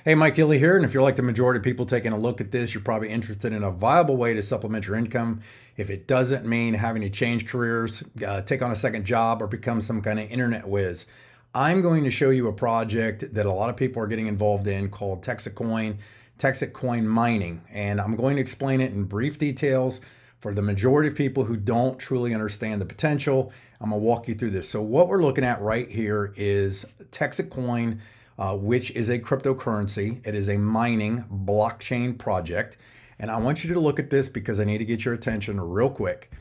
Hey, Mike Hilly here, and if you're like the majority of people taking a look at this, you're probably interested in a viable way to supplement your income. If it doesn't mean having to change careers, take on a second job, or become some kind of internet whiz, I'm going to show you a project that a lot of people are getting involved in called Texit coin mining. And I'm going to explain it in brief details for the majority of people who don't truly understand the potential. I'm going to walk you through this. So what we're looking at right here is Texit coin, which is a cryptocurrency. It is a mining blockchain project. And I want you to look at this because I need to get your attention real quick.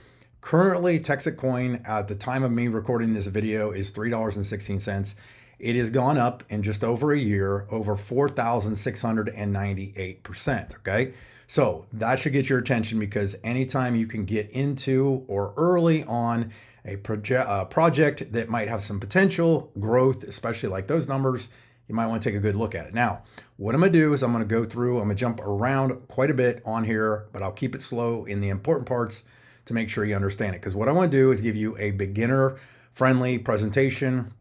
Currently, Texit coin at the time of me recording this video is $3.16. It has gone up in just over a year, over 4,698%. Okay. So that should get your attention because anytime you can get into or early on a project that might have some potential growth, especially like those numbers, you might want to take a good look at it. Now, what I'm going to do is I'm going to go through, I'm going to jump around quite a bit on here, but I'll keep it slow in the important parts to make sure you understand it. Because what I want to do is give you a beginner-friendly presentation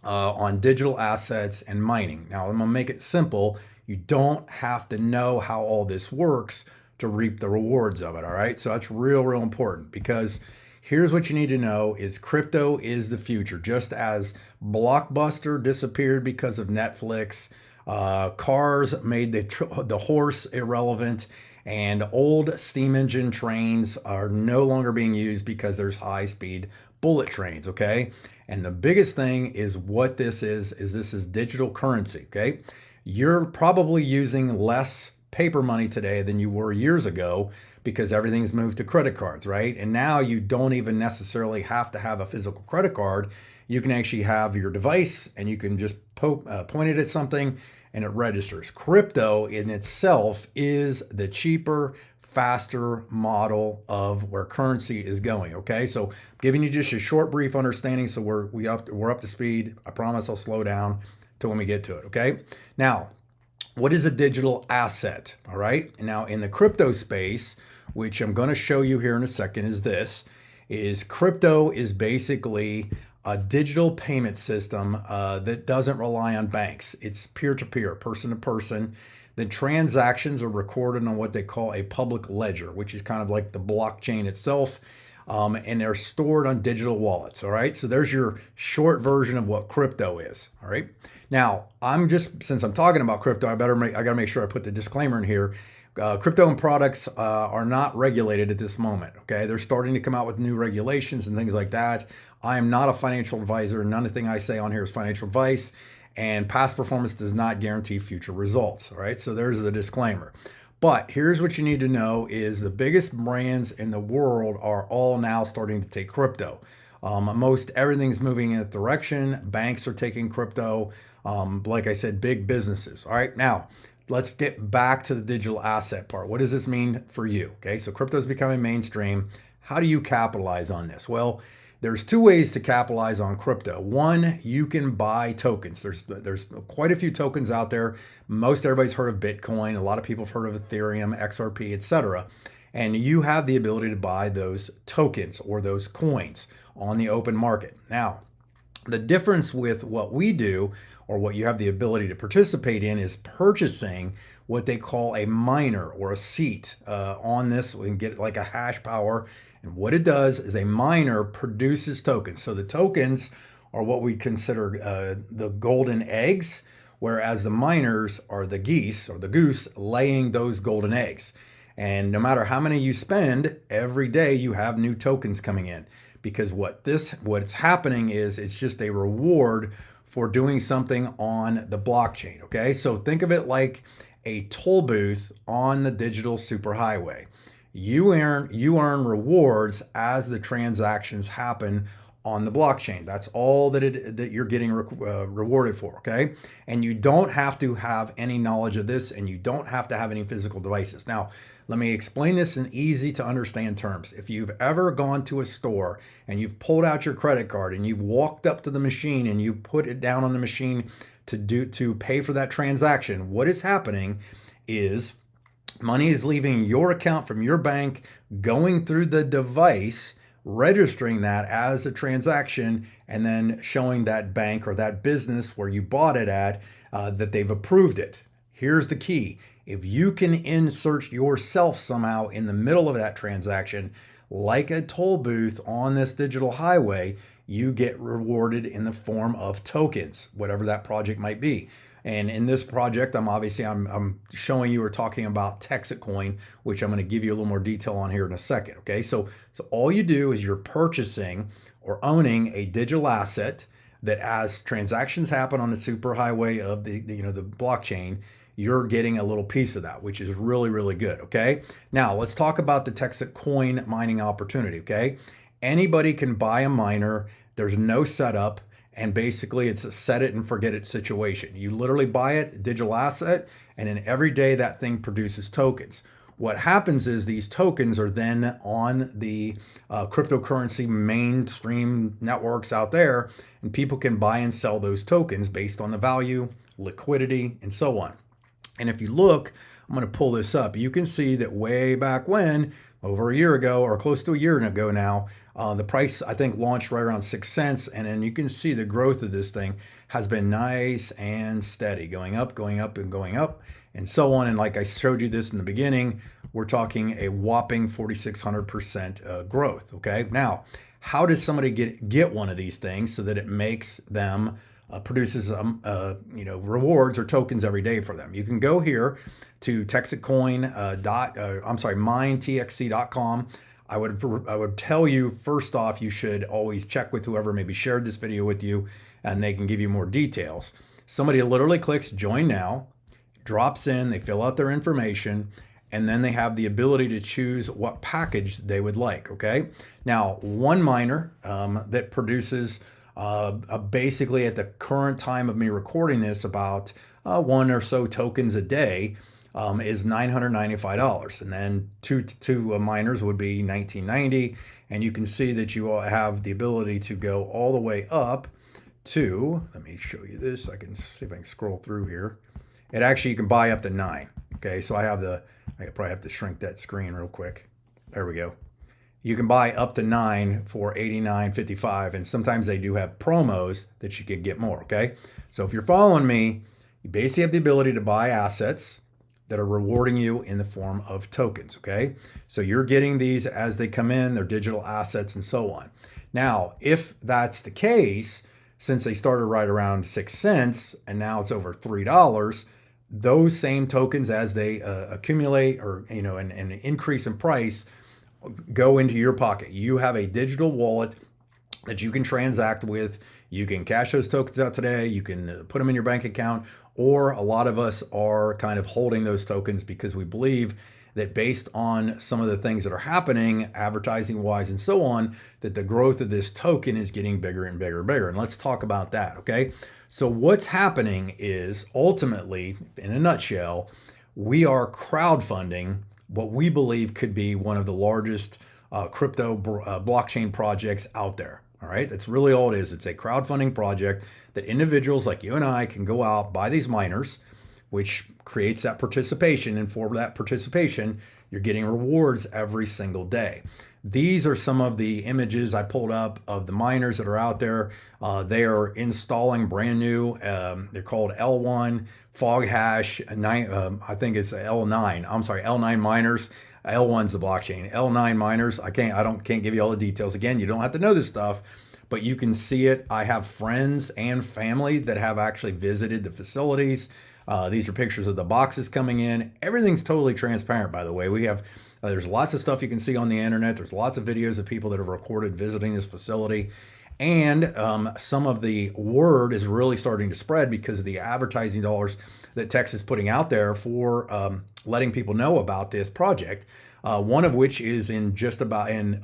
on digital assets and mining. Now, I'm going to make it simple. You don't have to know how all this works to reap the rewards of it, all right? So that's real important because here's what you need to know is crypto is the future. Just as Blockbuster disappeared because of Netflix, cars made the horse irrelevant, and old steam engine trains are no longer being used because there's high-speed bullet trains, okay? And the biggest thing is what this is this is digital currency, okay? You're probably using less paper money today than you were years ago because everything's moved to credit cards, right? And now you don't even necessarily have to have a physical credit card. You can actually have your device and you can just point it at something and it registers. Crypto in itself is the cheaper, faster model of where currency is going, okay? So I'm giving you just a short, brief understanding so we're up to speed. I promise I'll slow down till when we get to it, okay? Now, what is a digital asset, all right? Now, in the crypto space, which I'm going to show you here in a second, is crypto is basically a digital payment system that doesn't rely on banks. It's peer-to-peer, person-to-person. The transactions are recorded on what they call a public ledger, which is kind of like the blockchain itself, and they're stored on digital wallets, all right? So there's your short version of what crypto is, all right? Now, since I'm talking about crypto, I gotta make sure I put the disclaimer in here. Crypto and products are not regulated at this moment, okay? They're starting to come out with new regulations and things like that. I am not a financial advisor. None of the thing I say on here is financial advice, and past performance does not guarantee future results, all right? So there's the disclaimer. But here's what you need to know is the biggest brands in the world are all now starting to take crypto. Most everything's moving in that direction. Banks are taking crypto. Like I said, big businesses. All right, now let's get back to the digital asset part. What does this mean for you? Okay, so crypto is becoming mainstream. How do you capitalize on this? Well, there's two ways to capitalize on crypto. One, you can buy tokens. There's quite a few tokens out there. Most everybody's heard of Bitcoin. A lot of people have heard of Ethereum, XRP, etc. And you have the ability to buy those tokens or those coins on the open market. Now, the difference with what we do or what you have the ability to participate in is purchasing what they call a miner or a seat on this. We can get like a hash power. And what it does is a miner produces tokens. So the tokens are what we consider the golden eggs, whereas the miners are the geese or the goose laying those golden eggs. And no matter how many you spend, every day you have new tokens coming in. Because what's happening is it's just a reward for doing something on the blockchain, okay? So think of it like a toll booth on the digital superhighway. You earn rewards as the transactions happen on the blockchain. That's all that you're getting rewarded for, okay? And you don't have to have any knowledge of this, and you don't have to have any physical devices. Now, let me explain this in easy to understand terms. If you've ever gone to a store and you've pulled out your credit card and you've walked up to the machine and you put it down on the machine to pay for that transaction, what is happening is money is leaving your account from your bank, going through the device, registering that as a transaction, and then showing that bank or that business where you bought it at that they've approved it. here's the key. If you can insert yourself somehow in the middle of that transaction, like a toll booth on this digital highway, you get rewarded in the form of tokens, whatever that project might be. And in this project, I'm showing you or talking about Texit coin, which I'm going to give you a little more detail on here in a second. Okay, so all you do is you're purchasing or owning a digital asset that, as transactions happen on the superhighway of the blockchain, you're getting a little piece of that, which is really, really good. Okay, now let's talk about the Texit coin mining opportunity. Okay, anybody can buy a miner. There's no setup. And basically it's a set it and forget it situation. You literally buy it, digital asset, and then every day that thing produces tokens. What happens is these tokens are then on the cryptocurrency mainstream networks out there, and people can buy and sell those tokens based on the value, liquidity, and so on. And if you look, I'm going to pull this up. You can see that way back when, over a year ago or close to a year ago now, the price, I think, launched right around 6 cents. And then you can see the growth of this thing has been nice and steady, going up, and going up, and so on. And like I showed you this in the beginning, we're talking a whopping 4,600% growth. Okay. Now, how does somebody get one of these things so that it makes them produces rewards or tokens every day for them? You can go here to minetxc.com. I would tell you, first off, you should always check with whoever maybe shared this video with you, and they can give you more details. Somebody literally clicks join now, drops in, they fill out their information, and then they have the ability to choose what package they would like. Okay. Now, one miner that produces basically at the current time of me recording this about one or so tokens a day is $995, and then two miners would be $19.90. And you can see that you all have the ability to go all the way up to, let me show you this. I can see if I can scroll through here. It actually, you can buy up to 9. Okay, so I probably have to shrink that screen real quick. There we go. You can buy up to 9 for $89.55, and sometimes they do have promos that you could get more. Okay, so if you're following me, you basically have the ability to buy assets that are rewarding you in the form of tokens. Okay, so you're getting these as they come in, they're digital assets and so on. Now, if that's the case, since they started right around 6 cents and now it's over $3, those same tokens, as they accumulate or and increase in price, go into your pocket. You have a digital wallet that you can transact with. You can cash those tokens out today. You can put them in your bank account, or a lot of us are kind of holding those tokens because we believe that, based on some of the things that are happening advertising wise and so on, that the growth of this token is getting bigger and bigger and bigger. And let's talk about that. Okay. So what's happening is, ultimately, in a nutshell, we are crowdfunding what we believe could be one of the largest crypto blockchain projects out there. All right, that's really all it is. It's a crowdfunding project that individuals like you and I can go out, buy these miners, which creates that participation. And for that participation, you're getting rewards every single day. These are some of the images I pulled up of the miners that are out there. They are installing brand new. They're called L1 Fog Hash 9. I think it's L9. I'm sorry, L9 miners. L1's the blockchain. L9 miners. I can't give you all the details. Again, you don't have to know this stuff, but you can see it. I have friends and family that have actually visited the facilities. These are pictures of the boxes coming in. Everything's totally transparent, by the way. We have there's lots of stuff you can see on the internet. There's lots of videos of people that have recorded visiting this facility. And some of the word is really starting to spread because of the advertising dollars that Texas is putting out there for letting people know about this project. One of which is in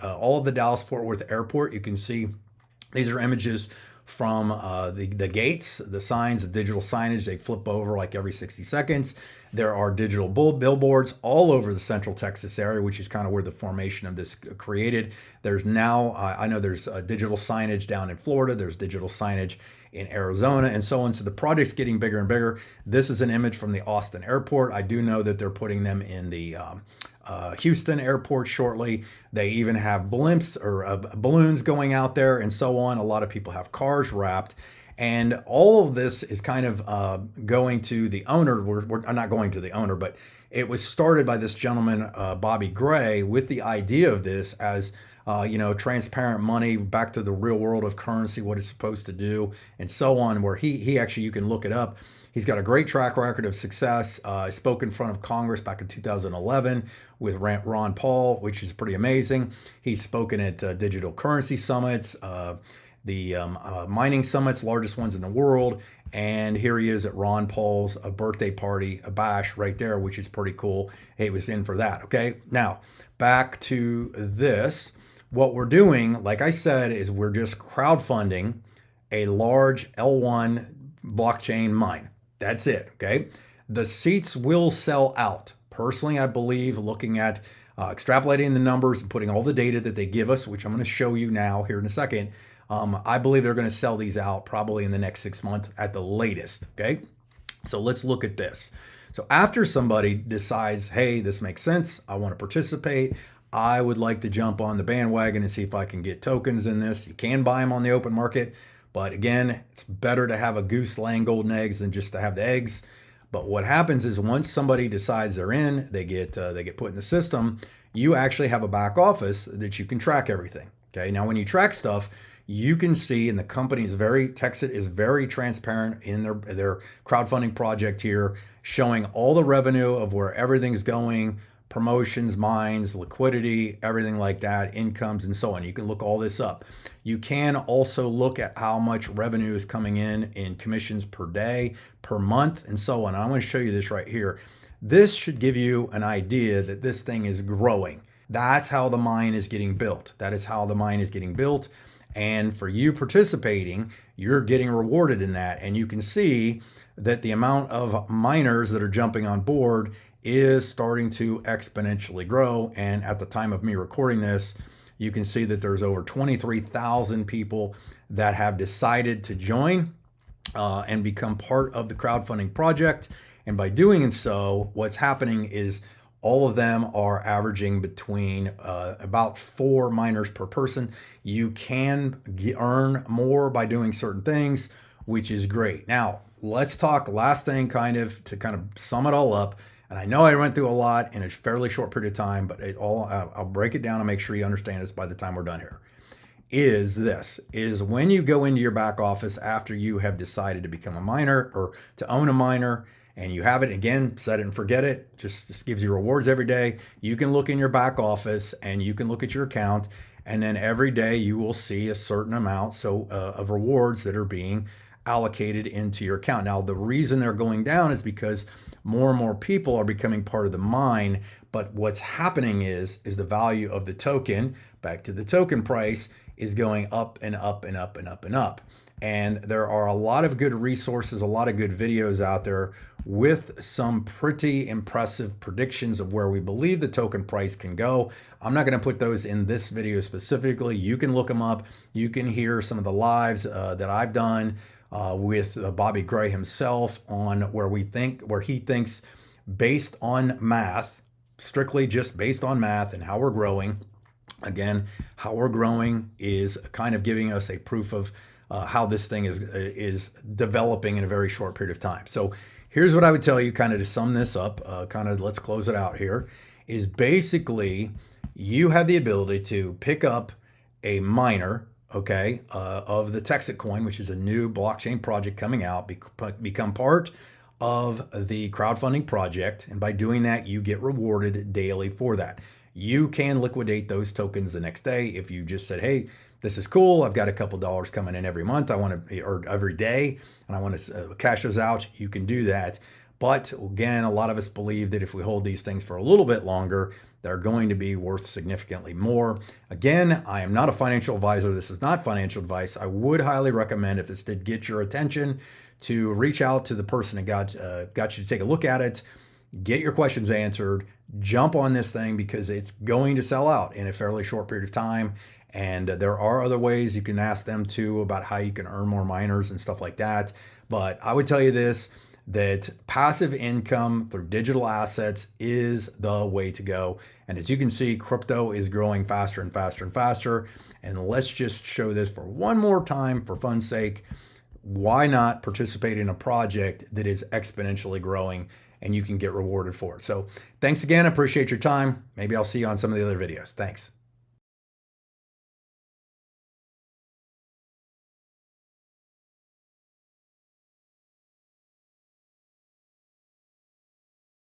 all of the Dallas-Fort Worth airport. You can see these are images from the gates, the signs, the digital signage. They flip over like every 60 seconds. There are digital billboards all over the central Texas area, which is kind of where the formation of this created. There's now, I know there's digital signage down in Florida. There's digital signage in Arizona and so on. So the project's getting bigger and bigger. This is an image from the Austin airport. I do know that they're putting them in the Houston airport shortly. They even have blimps or balloons going out there and so on. A lot of people have cars wrapped. And all of this is kind of going to the owner. We're not going to the owner, but it was started by this gentleman, Bobby Gray, with the idea of this as transparent money back to the real world of currency, what it's supposed to do, and so on, where he actually, you can look it up. He's got a great track record of success. He spoke in front of Congress back in 2011 with Ron Paul, which is pretty amazing. He's spoken at digital currency summits, the mining summits, largest ones in the world. And here he is at Ron Paul's birthday party, a bash right there, which is pretty cool. He was in for that. Okay. Now back to this. What we're doing, like I said, is we're just crowdfunding a large L1 blockchain mine. That's it. Okay. The seats will sell out. Personally, I believe, looking at extrapolating the numbers and putting all the data that they give us, which I'm going to show you now here in a second, I believe they're going to sell these out probably in the next 6 months at the latest. Okay. So let's look at this. So after somebody decides, hey, this makes sense, I want to participate, I would like to jump on the bandwagon and see if I can get tokens in this. You can buy them on the open market, but again, it's better to have a goose laying golden eggs than just to have the eggs. But what happens is once somebody decides they're in, they get put in the system, you actually have a back office that you can track everything. Okay. Now, when you track stuff, you can see, and the company is Texit is very transparent in their crowdfunding project here, showing all the revenue of where everything's going, promotions, mines, liquidity, everything like that, incomes, and so on. You can look all this up. You can also look at how much revenue is coming in commissions per day, per month, and so on. I'm going to show you this right here. This should give you an idea that this thing is growing. That's how the mine is getting built. That is how the mine is getting built. And for you participating, you're getting rewarded in that. And you can see that the amount of miners that are jumping on board is starting to exponentially grow. And at the time of me recording this, you can see that there's over 23,000 people that have decided to join and become part of the crowdfunding project. And by doing so, what's happening is all of them are averaging between about 4 miners per person. You can earn more by doing certain things, which is great. Now, let's talk last thing to kind of sum it all up. And I know I went through a lot in a fairly short period of time, but I'll break it down and make sure you understand this by the time we're done here. Is when you go into your back office after you have decided to become a miner or to own a miner, and you have it, again, set it and forget it, just gives you rewards every day. You can look in your back office and you can look at your account, and then every day you will see a certain amount of rewards that are being allocated into your account. Now, the reason they're going down is because more and more people are becoming part of the mine, but what's happening is the value of the token, back to the token price, is going up and up and up and up and up. And there are a lot of good resources, a lot of good videos out there with some pretty impressive predictions of where we believe the token price can go. I'm not going to put those in this video specifically. You can look them up. You can hear some of the lives that I've done with Bobby Gray himself on where he thinks, based on math, strictly just based on math and how we're growing. Again, how we're growing is kind of giving us a proof of how this thing is developing in a very short period of time. So here's what I would tell you, kind of to sum this up, let's close it out here, is basically you have the ability to pick up a miner, okay, of the Texit coin, which is a new blockchain project coming out, become part of the crowdfunding project. And by doing that, you get rewarded daily for that. You can liquidate those tokens the next day if you just said, hey, this is cool, I've got a couple dollars coming in every month, or every day, and I want to cash those out. You can do that. But again, a lot of us believe that if we hold these things for a little bit longer, they're going to be worth significantly more. Again, I am not a financial advisor. This is not financial advice. I would highly recommend, if this did get your attention, to reach out to the person that got you to take a look at it, get your questions answered, jump on this thing, because it's going to sell out in a fairly short period of time. And there are other ways you can ask them too about how you can earn more miners and stuff like that. But I would tell you this, that passive income through digital assets is the way to go. And as you can see, crypto is growing faster and faster and faster. And let's just show this for one more time for fun's sake. why not participate in a project that is exponentially growing and you can get rewarded for it? So thanks again. I appreciate your time. Maybe I'll see you on some of the other videos. Thanks.